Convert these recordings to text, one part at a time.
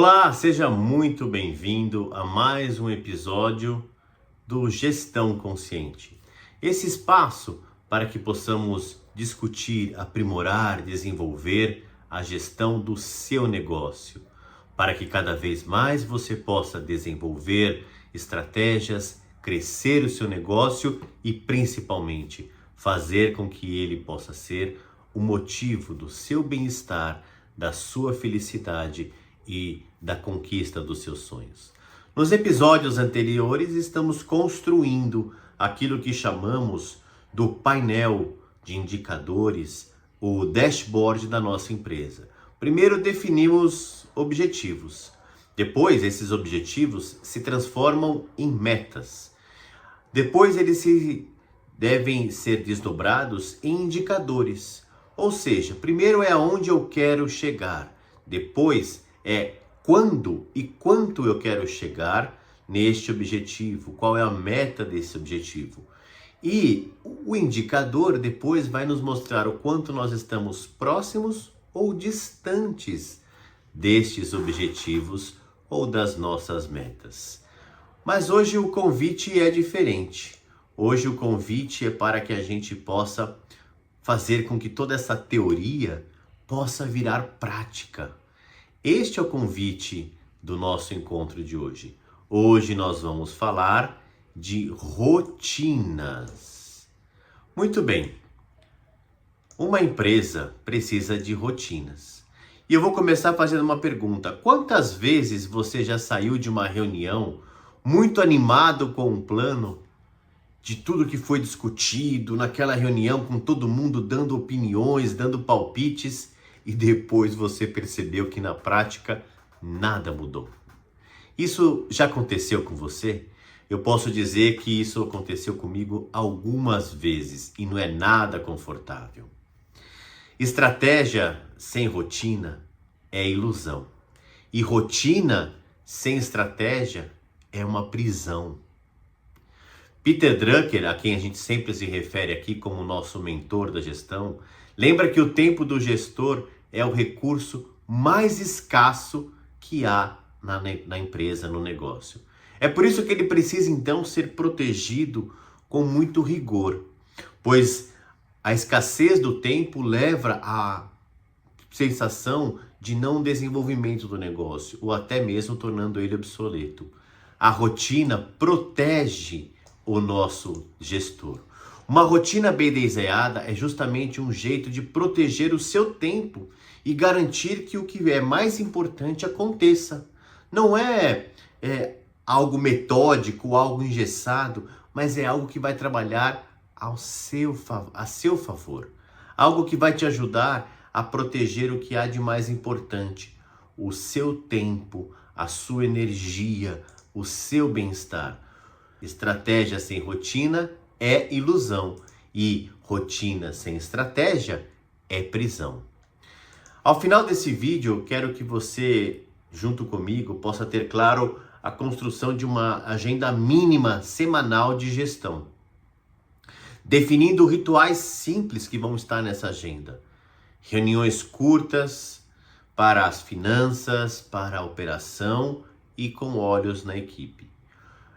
Olá, seja muito bem-vindo a mais um episódio do Gestão Consciente. Esse espaço para que possamos discutir, aprimorar, desenvolver a gestão do seu negócio, para que cada vez mais você possa desenvolver estratégias, crescer o seu negócio e principalmente fazer com que ele possa ser o motivo do seu bem-estar, da sua felicidade e da conquista dos seus sonhos. Nos episódios anteriores estamos construindo aquilo que chamamos do painel de indicadores, o dashboard da nossa empresa. Primeiro definimos objetivos. Depois esses objetivos se transformam em metas. Depois eles devem ser desdobrados em indicadores. Ou seja, primeiro é aonde eu quero chegar. Depois é quando e quanto eu quero chegar neste objetivo, qual é a meta desse objetivo. E o indicador depois vai nos mostrar o quanto nós estamos próximos ou distantes destes objetivos ou das nossas metas. Mas hoje o convite é diferente. Hoje o convite é para que a gente possa fazer com que toda essa teoria possa virar prática. Este é o convite do nosso encontro de hoje. Hoje nós vamos falar de rotinas. Muito bem, uma empresa precisa de rotinas. E eu vou começar fazendo uma pergunta. Quantas vezes você já saiu de uma reunião muito animado com um plano, de tudo que foi discutido naquela reunião, com todo mundo dando opiniões, dando palpites, e depois você percebeu que na prática nada mudou? Isso já aconteceu com você? Eu posso dizer que isso aconteceu comigo algumas vezes e não é nada confortável. Estratégia sem rotina é ilusão. E rotina sem estratégia é uma prisão. Peter Drucker, a quem a gente sempre se refere aqui como nosso mentor da gestão, lembra que o tempo do gestor é o recurso mais escasso que há na empresa, no negócio. É por isso que ele precisa então ser protegido com muito rigor, pois a escassez do tempo leva à sensação de não desenvolvimento do negócio, ou até mesmo tornando ele obsoleto. A rotina protege o nosso gestor. Uma rotina bem desenhada é justamente um jeito de proteger o seu tempo e garantir que o que é mais importante aconteça. Não é algo metódico, algo engessado, mas é algo que vai trabalhar a seu favor. Algo que vai te ajudar a proteger o que há de mais importante, o seu tempo, a sua energia, o seu bem-estar. Estratégia sem rotina é ilusão e rotina sem estratégia é prisão. Ao final desse vídeo, eu quero que você, junto comigo, possa ter claro a construção de uma agenda mínima semanal de gestão, definindo rituais simples que vão estar nessa agenda. Reuniões curtas para as finanças, para a operação e com olhos na equipe.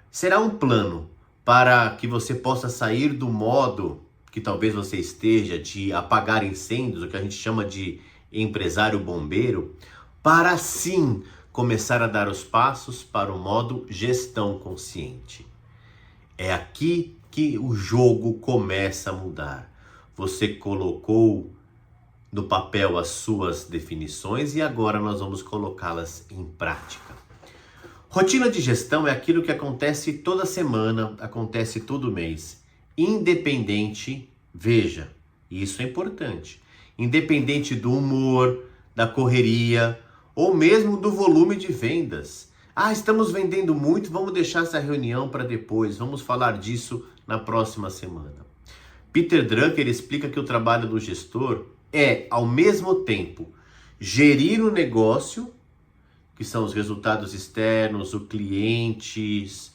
Será um plano para que você possa sair do modo que talvez você esteja de apagar incêndios, o que a gente chama de empresário bombeiro, para assim começar a dar os passos para o modo gestão consciente. É aqui que o jogo começa a mudar. Você colocou no papel as suas definições e agora nós vamos colocá-las em prática. Rotina de gestão é aquilo que acontece toda semana, acontece todo mês. Independente, veja, isso é importante, independente do humor, da correria ou mesmo do volume de vendas. Estamos vendendo muito, vamos deixar essa reunião para depois, vamos falar disso na próxima semana. Peter Drucker explica que o trabalho do gestor é, ao mesmo tempo, gerir o negócio, que são os resultados externos, os clientes,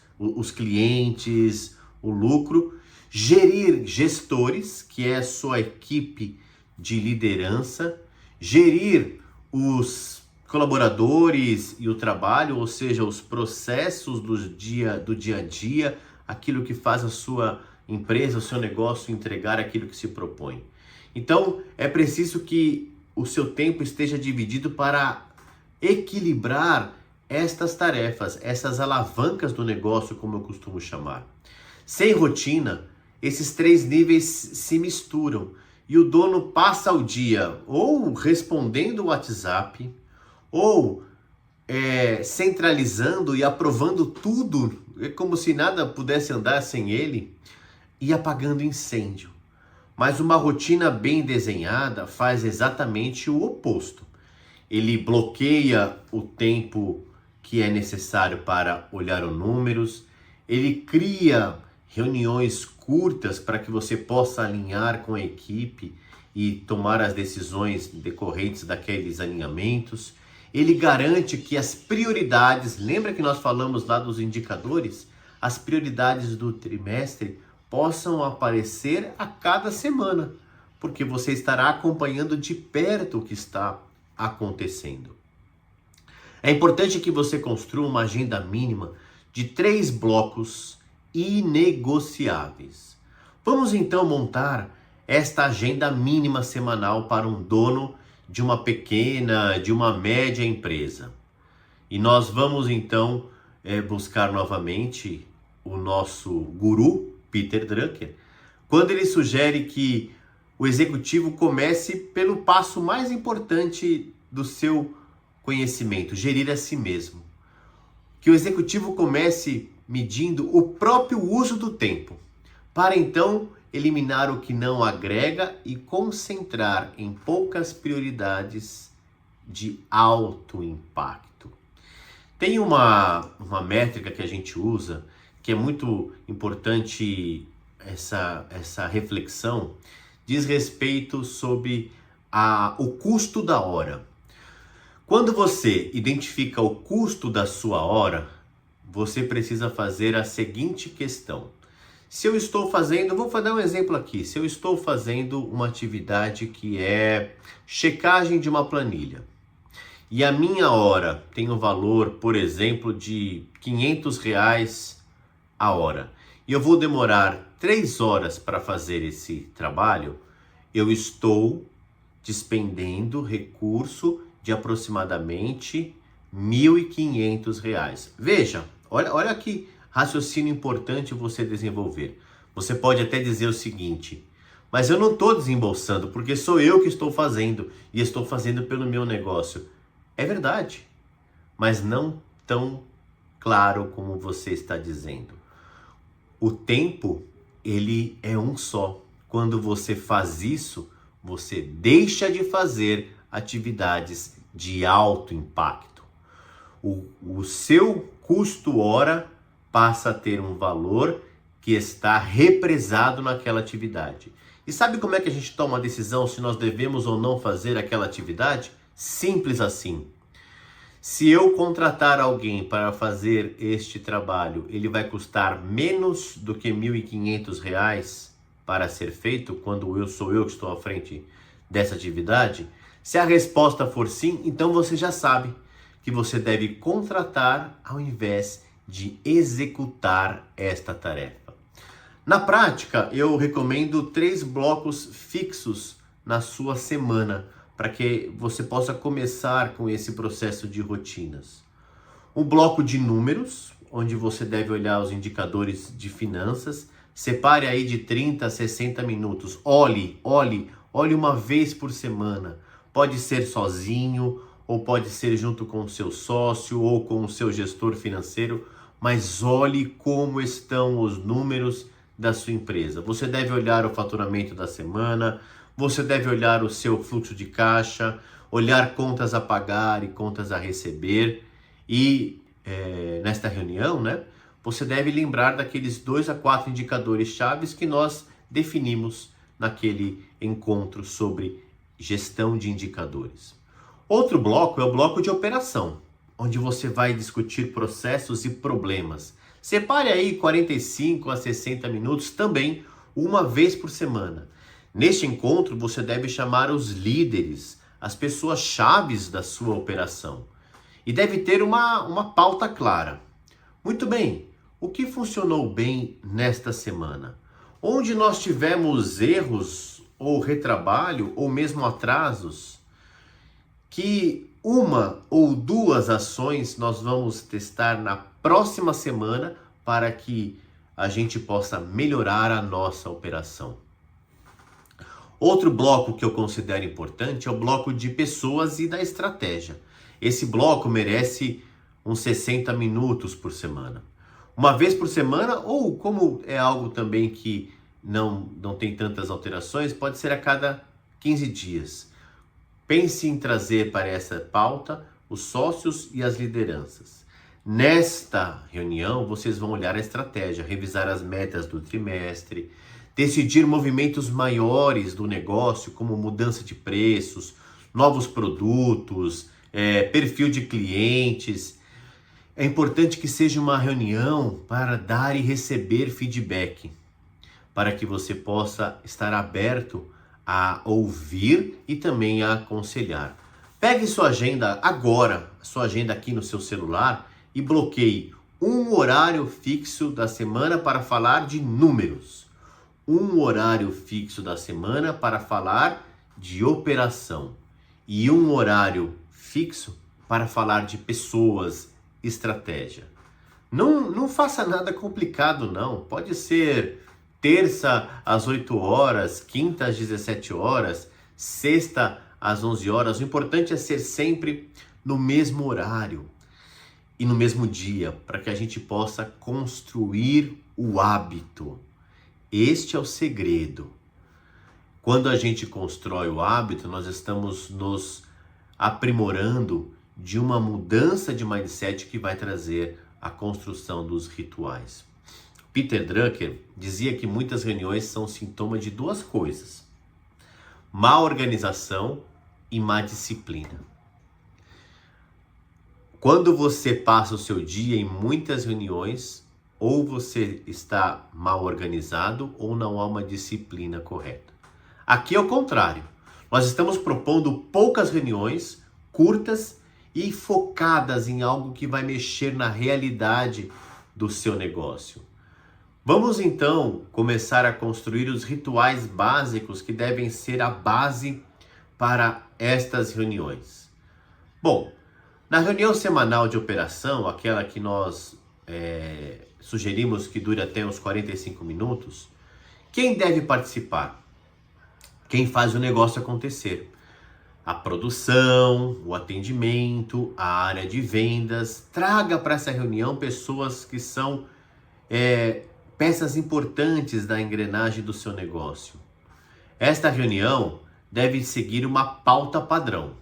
o lucro, gerir gestores, que é a sua equipe de liderança, gerir os colaboradores e o trabalho, ou seja, os processos do dia a dia, aquilo que faz a sua empresa, o seu negócio entregar aquilo que se propõe. Então, é preciso que o seu tempo esteja dividido para equilibrar estas tarefas, essas alavancas do negócio, como eu costumo chamar. Sem rotina, esses três níveis se misturam e o dono passa o dia ou respondendo o WhatsApp, ou centralizando e aprovando tudo, é como se nada pudesse andar sem ele, e apagando incêndio. Mas uma rotina bem desenhada faz exatamente o oposto. Ele bloqueia o tempo que é necessário para olhar os números, ele cria reuniões curtas para que você possa alinhar com a equipe e tomar as decisões decorrentes daqueles alinhamentos. Ele garante que as prioridades, lembra que nós falamos lá dos indicadores? As prioridades do trimestre possam aparecer a cada semana, porque você estará acompanhando de perto o que está acontecendo. É importante que você construa uma agenda mínima de 3 blocos inegociáveis. Vamos então montar esta agenda mínima semanal para um dono de uma pequena, de uma média empresa. E nós vamos então buscar novamente o nosso guru, Peter Drucker, quando ele sugere que o executivo comece pelo passo mais importante do seu conhecimento, gerir a si mesmo. Que o executivo comece medindo o próprio uso do tempo, para então eliminar o que não agrega e concentrar em poucas prioridades de alto impacto. Tem uma métrica que a gente usa, que é muito importante essa reflexão, diz respeito sobre o custo da hora. Quando você identifica o custo da sua hora, você precisa fazer a seguinte questão. Se eu estou fazendo, vou dar um exemplo aqui, se eu estou fazendo uma atividade que é checagem de uma planilha, e a minha hora tem o valor, por exemplo, de R$500 a hora, e eu vou demorar 3 horas para fazer esse trabalho, eu estou despendendo recurso de aproximadamente R$1.500. Veja, olha que raciocínio importante você desenvolver. Você pode até dizer o seguinte, mas eu não estou desembolsando porque sou eu que estou fazendo e estou fazendo pelo meu negócio. É verdade, mas não tão claro como você está dizendo. O tempo, ele é um só. Quando você faz isso, você deixa de fazer atividades de alto impacto. O seu custo hora passa a ter um valor que está represado naquela atividade. E sabe como é que a gente toma a decisão se nós devemos ou não fazer aquela atividade? Simples assim. Se eu contratar alguém para fazer este trabalho, ele vai custar menos do que R$1.500 para ser feito, quando sou eu que estou à frente dessa atividade? Se a resposta for sim, então você já sabe que você deve contratar ao invés de executar esta tarefa. Na prática, eu recomendo 3 blocos fixos na sua semana, para que você possa começar com esse processo de rotinas. Um bloco de números, onde você deve olhar os indicadores de finanças, separe aí de 30 a 60 minutos, olhe uma vez por semana, pode ser sozinho, ou pode ser junto com o seu sócio ou com o seu gestor financeiro, mas olhe como estão os números da sua empresa. Você deve olhar o faturamento da semana, você deve olhar o seu fluxo de caixa, olhar contas a pagar e contas a receber. E nesta reunião, você deve lembrar daqueles 2 a 4 indicadores chaves que nós definimos naquele encontro sobre gestão de indicadores. Outro bloco é o bloco de operação, onde você vai discutir processos e problemas. Separe aí 45 a 60 minutos também, uma vez por semana. Neste encontro, você deve chamar os líderes, as pessoas chaves da sua operação. E deve ter uma pauta clara. Muito bem, o que funcionou bem nesta semana? Onde nós tivemos erros ou retrabalho ou mesmo atrasos? Que uma ou duas ações nós vamos testar na próxima semana para que a gente possa melhorar a nossa operação. Outro bloco que eu considero importante é o bloco de pessoas e da estratégia. Esse bloco merece uns 60 minutos por semana. Uma vez por semana, ou como é algo também que não tem tantas alterações, pode ser a cada 15 dias. Pense em trazer para essa pauta os sócios e as lideranças. Nesta reunião, vocês vão olhar a estratégia, revisar as metas do trimestre, decidir movimentos maiores do negócio, como mudança de preços, novos produtos, perfil de clientes. É importante que seja uma reunião para dar e receber feedback, para que você possa estar aberto a ouvir e também a aconselhar. Pegue sua agenda agora, sua agenda aqui no seu celular e bloqueie um horário fixo da semana para falar de números. Um horário fixo da semana para falar de operação. E um horário fixo para falar de pessoas, estratégia. Não faça nada complicado, não. Pode ser terça às 8 horas, quinta às 17 horas, sexta às 11 horas. O importante é ser sempre no mesmo horário e no mesmo dia, para que a gente possa construir o hábito. Este é o segredo. Quando a gente constrói o hábito, nós estamos nos aprimorando de uma mudança de mindset que vai trazer a construção dos rituais. Peter Drucker dizia que muitas reuniões são sintoma de duas coisas: má organização e má disciplina. Quando você passa o seu dia em muitas reuniões, ou você está mal organizado ou não há uma disciplina correta. Aqui é o contrário. Nós estamos propondo poucas reuniões, curtas e focadas em algo que vai mexer na realidade do seu negócio. Vamos então começar a construir os rituais básicos que devem ser a base para estas reuniões. Bom, na reunião semanal de operação, aquela que nós sugerimos que dure até uns 45 minutos, quem deve participar? Quem faz o negócio acontecer. A produção, o atendimento, a área de vendas. Traga para essa reunião pessoas que são peças importantes da engrenagem do seu negócio. Esta reunião deve seguir uma pauta padrão.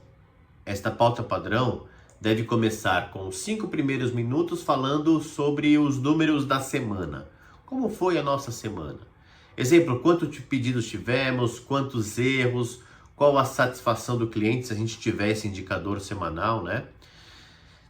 Esta pauta padrão deve começar com os 5 primeiros minutos falando sobre os números da semana. Como foi a nossa semana? Exemplo, quantos pedidos tivemos, quantos erros, qual a satisfação do cliente se a gente tiver esse indicador semanal, né?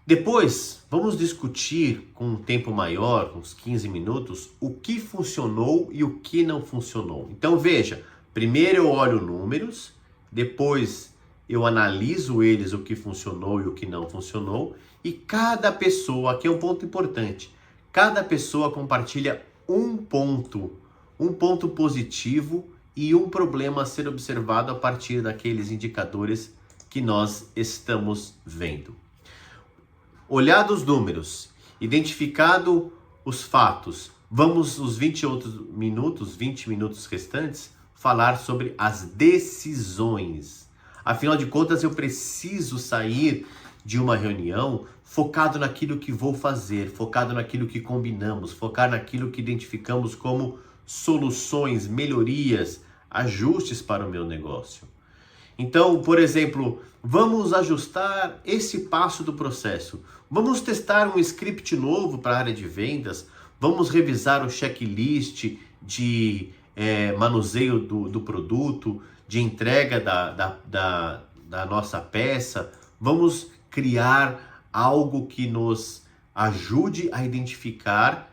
Depois, vamos discutir com um tempo maior, uns 15 minutos, o que funcionou e o que não funcionou. Então veja, primeiro eu olho números, depois eu analiso eles, o que funcionou e o que não funcionou, e cada pessoa, aqui é um ponto importante, cada pessoa compartilha um ponto positivo e um problema a ser observado a partir daqueles indicadores que nós estamos vendo. Olhado os números, identificado os fatos, vamos os 20 minutos restantes, falar sobre as decisões. Afinal de contas, eu preciso sair de uma reunião focado naquilo que vou fazer, focado naquilo que combinamos, focar naquilo que identificamos como soluções, melhorias, ajustes para o meu negócio. Então, por exemplo, vamos ajustar esse passo do processo. Vamos testar um script novo para a área de vendas. Vamos revisar o checklist de manuseio do produto, de entrega da nossa peça. Vamos criar algo que nos ajude a identificar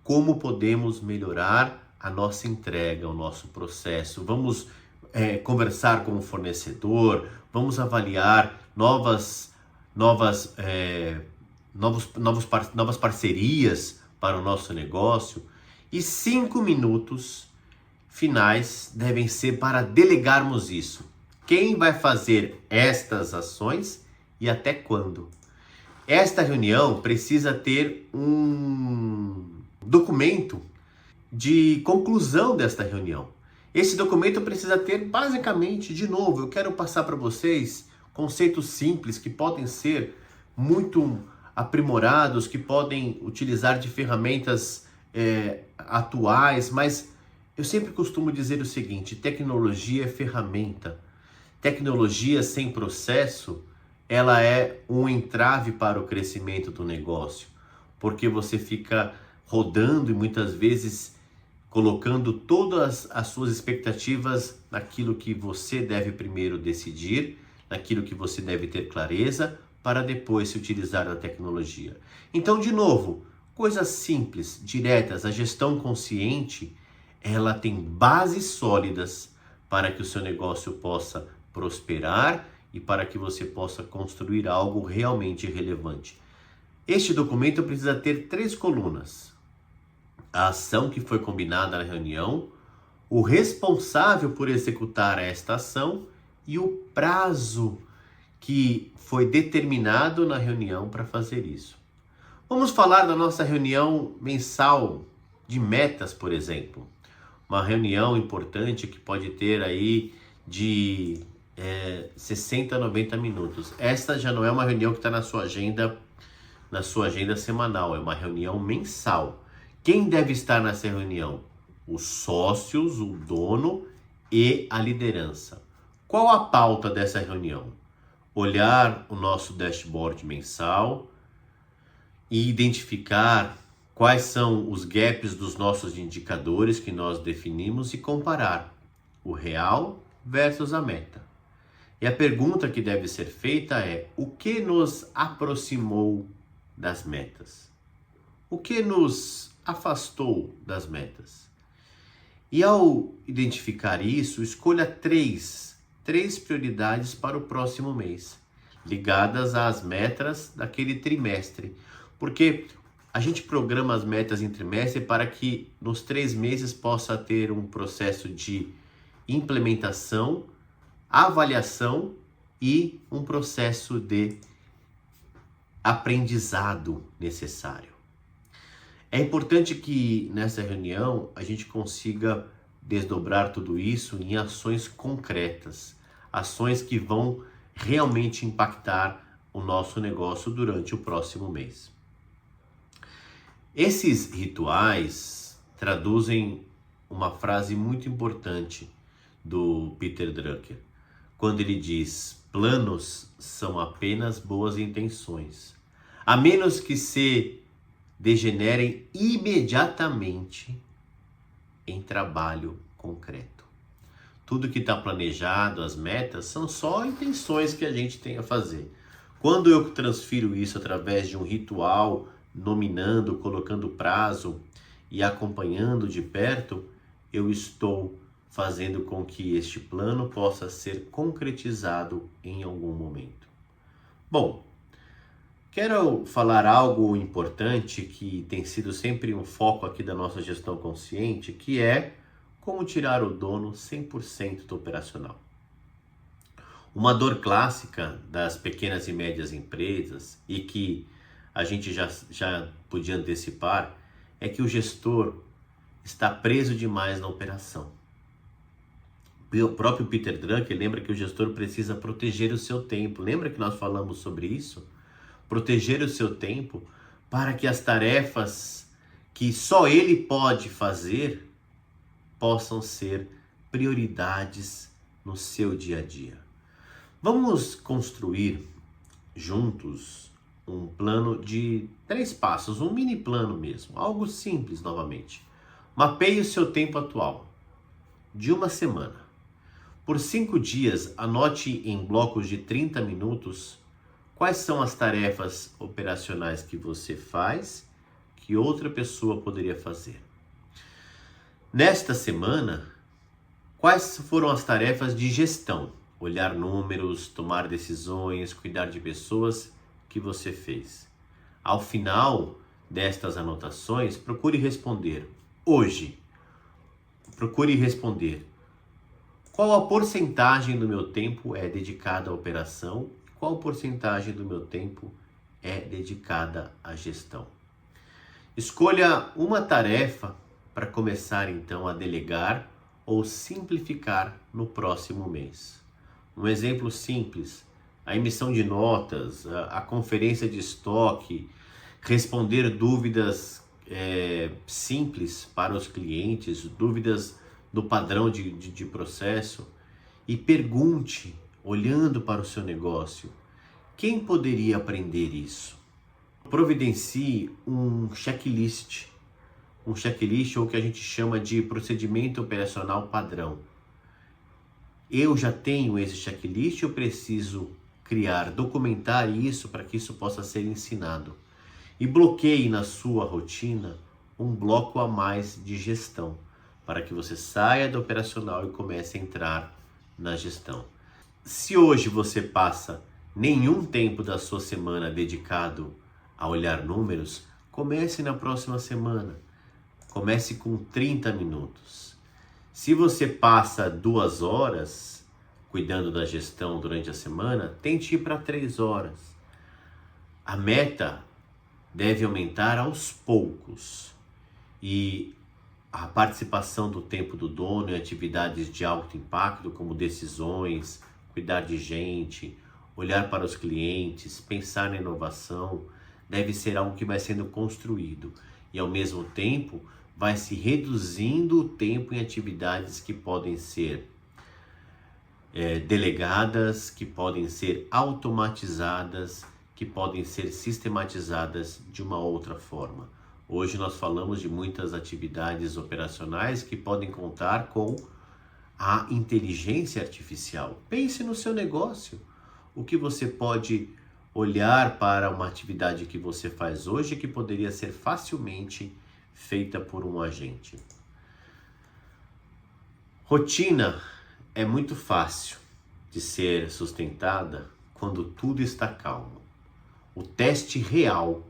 como podemos melhorar a nossa entrega, o nosso processo. Vamos conversar com o fornecedor, vamos avaliar novas parcerias para o nosso negócio. E 5 minutos finais devem ser para delegarmos isso. Quem vai fazer estas ações e até quando? Esta reunião precisa ter um documento de conclusão desta reunião. Esse documento precisa ter basicamente, de novo, eu quero passar para vocês conceitos simples que podem ser muito aprimorados, que podem utilizar de ferramentas atuais, mas eu sempre costumo dizer o seguinte: tecnologia é ferramenta. Tecnologia sem processo, ela é um entrave para o crescimento do negócio, porque você fica rodando e muitas vezes colocando todas as suas expectativas naquilo que você deve primeiro decidir, naquilo que você deve ter clareza, para depois se utilizar da tecnologia. Então, de novo, coisas simples, diretas. A gestão consciente, ela tem bases sólidas para que o seu negócio possa prosperar e para que você possa construir algo realmente relevante. Este documento precisa ter 3 colunas: a ação que foi combinada na reunião, o responsável por executar esta ação e o prazo que foi determinado na reunião para fazer isso. Vamos falar da nossa reunião mensal de metas, por exemplo. Uma reunião importante que pode ter aí de 60 a 90 minutos. Esta já não é uma reunião que está na sua agenda semanal, é uma reunião mensal. Quem deve estar nessa reunião? Os sócios, o dono e a liderança. Qual a pauta dessa reunião? Olhar o nosso dashboard mensal e identificar quais são os gaps dos nossos indicadores que nós definimos e comparar o real versus a meta. E a pergunta que deve ser feita é: o que nos aproximou das metas? O que nos afastou das metas? E ao identificar isso, escolha três prioridades para o próximo mês, ligadas às metas daquele trimestre. Porque a gente programa as metas em trimestre para que nos 3 meses possa ter um processo de implementação, avaliação e um processo de aprendizado necessário. É importante que nessa reunião a gente consiga desdobrar tudo isso em ações concretas, ações que vão realmente impactar o nosso negócio durante o próximo mês. Esses rituais traduzem uma frase muito importante do Peter Drucker, quando ele diz: planos são apenas boas intenções, a menos que se degenerem imediatamente em trabalho concreto. Tudo que está planejado, as metas, são só intenções que a gente tem a fazer. Quando eu transfiro isso através de um ritual, nominando, colocando prazo e acompanhando de perto, eu estou fazendo com que este plano possa ser concretizado em algum momento. Bom, quero falar algo importante que tem sido sempre um foco aqui da nossa gestão consciente, que é como tirar o dono 100% do operacional. Uma dor clássica das pequenas e médias empresas, e que a gente já podia antecipar, é que o gestor está preso demais na operação. O próprio Peter Drucker lembra que o gestor precisa proteger o seu tempo. Lembra que nós falamos sobre isso? Proteger o seu tempo para que as tarefas que só ele pode fazer possam ser prioridades no seu dia a dia. Vamos construir juntos um plano de 3 passos, um mini plano mesmo, algo simples novamente. Mapeie o seu tempo atual de uma semana. Por 5 dias, anote em blocos de 30 minutos quais são as tarefas operacionais que você faz que outra pessoa poderia fazer. Nesta semana, quais foram as tarefas de gestão? olhar números, tomar decisões, cuidar de pessoas que você fez. Ao final destas anotações, procure responder hoje. Procure responder qual a porcentagem do meu tempo é dedicada à operação, qual porcentagem do meu tempo é dedicada à gestão. Escolha uma tarefa para começar então a delegar ou simplificar no próximo mês. Um exemplo simples: a emissão de notas, a conferência de estoque, responder dúvidas simples para os clientes, dúvidas do padrão de processo, e pergunte, olhando para o seu negócio, quem poderia aprender isso? Providencie um checklist ou o que a gente chama de procedimento operacional padrão. Eu já tenho esse checklist, eu preciso criar, documentar isso para que isso possa ser ensinado. E bloqueie na sua rotina um bloco a mais de gestão, para que você saia do operacional e comece a entrar na gestão. Se hoje você passa nenhum tempo da sua semana dedicado a olhar números, comece na próxima semana. Comece com 30 minutos. Se você passa 2 horas cuidando da gestão durante a semana, tente ir para 3 horas. A meta deve aumentar aos poucos. E a participação do tempo do dono em atividades de alto impacto, como decisões, cuidar de gente, olhar para os clientes, pensar na inovação, deve ser algo que vai sendo construído. E ao mesmo tempo, vai se reduzindo o tempo em atividades que podem ser delegadas, que podem ser automatizadas, que podem ser sistematizadas de uma outra forma. Hoje nós falamos de muitas atividades operacionais que podem contar com a inteligência artificial. Pense no seu negócio. O que você pode olhar para uma atividade que você faz hoje que poderia ser facilmente feita por um agente. Rotina é muito fácil de ser sustentada quando tudo está calmo. O teste real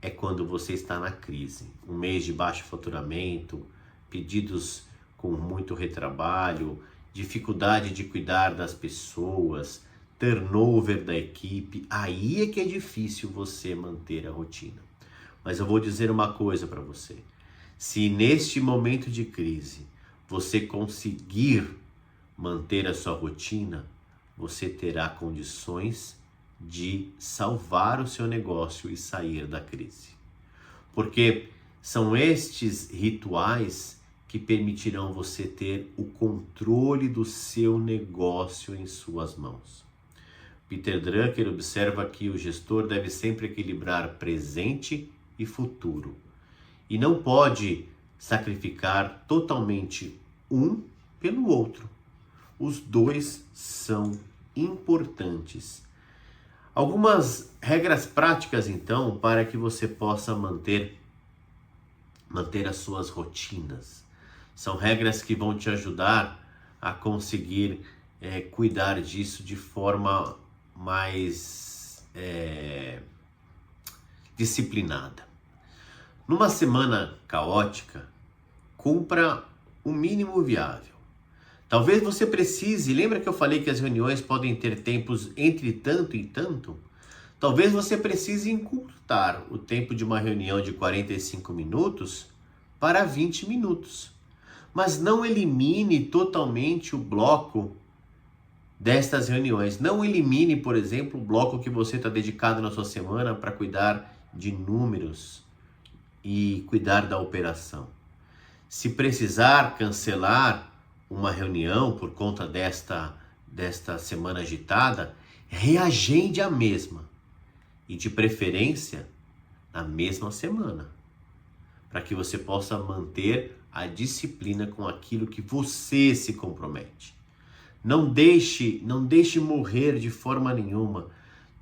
é quando você está na crise. Um mês de baixo faturamento, pedidos com muito retrabalho, dificuldade de cuidar das pessoas, turnover da equipe. Aí é que é difícil você manter a rotina. Mas eu vou dizer uma coisa para você. Se neste momento de crise você conseguir manter a sua rotina, você terá condições de salvar o seu negócio e sair da crise. Porque são estes rituais que permitirão você ter o controle do seu negócio em suas mãos. Peter Drucker observa que o gestor deve sempre equilibrar presente e futuro, e não pode sacrificar totalmente um pelo outro. Os dois são importantes. Algumas regras práticas, então, para que você possa manter as suas rotinas. São regras que vão te ajudar a conseguir cuidar disso de forma mais disciplinada. Numa semana caótica, cumpra o mínimo viável. Talvez você precise, lembra que eu falei que as reuniões podem ter tempos entre tanto e tanto? Talvez você precise encurtar o tempo de uma reunião de 45 minutos para 20 minutos. Mas não elimine totalmente o bloco destas reuniões. Não elimine, por exemplo, o bloco que você está dedicado na sua semana para cuidar de números e cuidar da operação. Se precisar cancelar uma reunião por conta desta semana agitada, reagende a mesma. E de preferência, na mesma semana. Para que você possa manter a disciplina com aquilo que você se compromete. Não deixe morrer de forma nenhuma.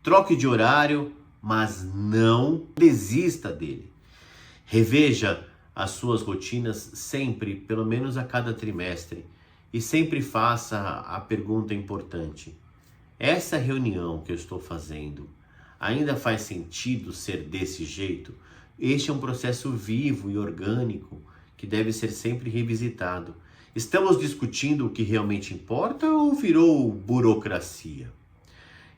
Troque de horário, mas não desista dele. Reveja as suas rotinas sempre, pelo menos a cada trimestre, e sempre faça a pergunta importante: essa reunião que eu estou fazendo ainda faz sentido ser desse jeito? Este é um processo vivo e orgânico que deve ser sempre revisitado. Estamos discutindo o que realmente importa ou virou burocracia?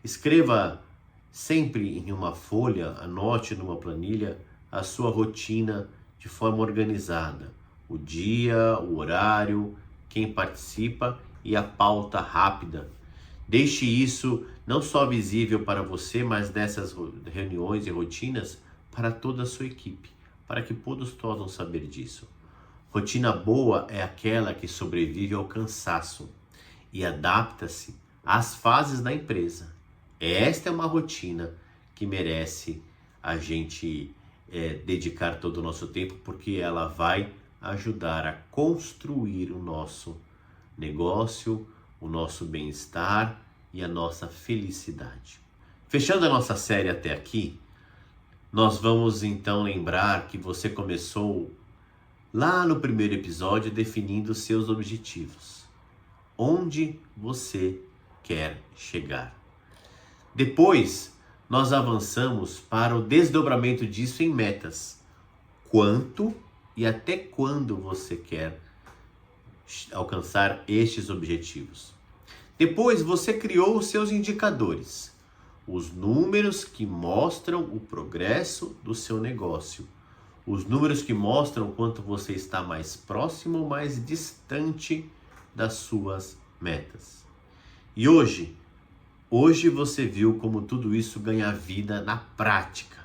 Escreva sempre em uma folha, anote numa planilha a sua rotina de forma organizada. O dia, o horário, quem participa e a pauta rápida. Deixe isso não só visível para você, mas nessas reuniões e rotinas para toda a sua equipe, para que todos possam saber disso. Rotina boa é aquela que sobrevive ao cansaço e adapta-se às fases da empresa. Esta é uma rotina que merece a gente dedicar todo o nosso tempo, porque ela vai ajudar a construir o nosso negócio, o nosso bem-estar e a nossa felicidade. Fechando a nossa série até aqui, nós vamos então lembrar que você começou lá no primeiro episódio definindo seus objetivos. Onde você quer chegar? Depois, nós avançamos para o desdobramento disso em metas. Quanto e até quando você quer alcançar estes objetivos? Depois, você criou os seus indicadores, os números que mostram o progresso do seu negócio, os números que mostram quanto você está mais próximo ou mais distante das suas metas. E hoje você viu como tudo isso ganha vida na prática,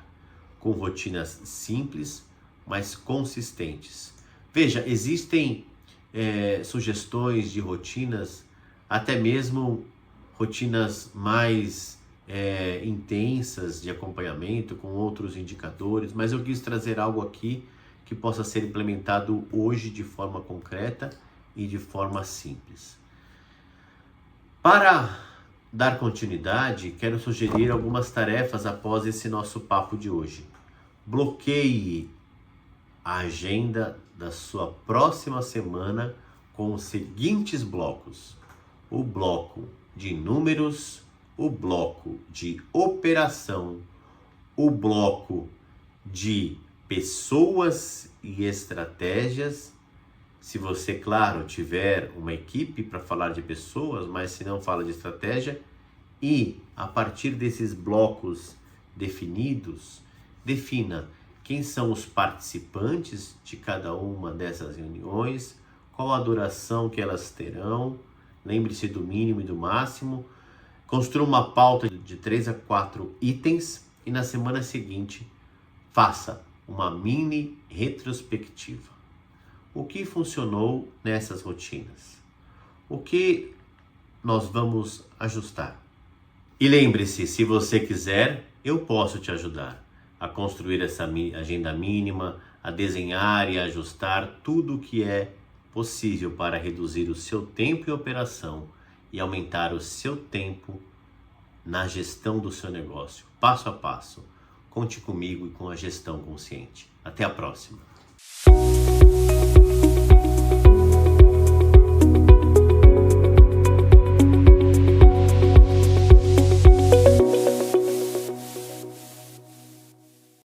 com rotinas simples, mas consistentes. Veja, existem sugestões de rotinas, até mesmo rotinas mais intensas de acompanhamento, com outros indicadores, mas eu quis trazer algo aqui que possa ser implementado hoje de forma concreta e de forma simples. Para dar continuidade, quero sugerir algumas tarefas após esse nosso papo de hoje. Bloqueie a agenda da sua próxima semana com os seguintes blocos: o bloco de números, o bloco de operação, o bloco de pessoas e estratégias. Se você, claro, tiver uma equipe para falar de pessoas, mas se não fala de estratégia, e a partir desses blocos definidos, defina quem são os participantes de cada uma dessas reuniões, qual a duração que elas terão, lembre-se do mínimo e do máximo, construa uma pauta de 3 a 4 itens e na semana seguinte faça uma mini retrospectiva. O que funcionou nessas rotinas? O que nós vamos ajustar? E lembre-se, se você quiser, eu posso te ajudar a construir essa agenda mínima, a desenhar e ajustar tudo o que é possível para reduzir o seu tempo em operação e aumentar o seu tempo na gestão do seu negócio, passo a passo. Conte comigo e com a gestão consciente. Até a próxima.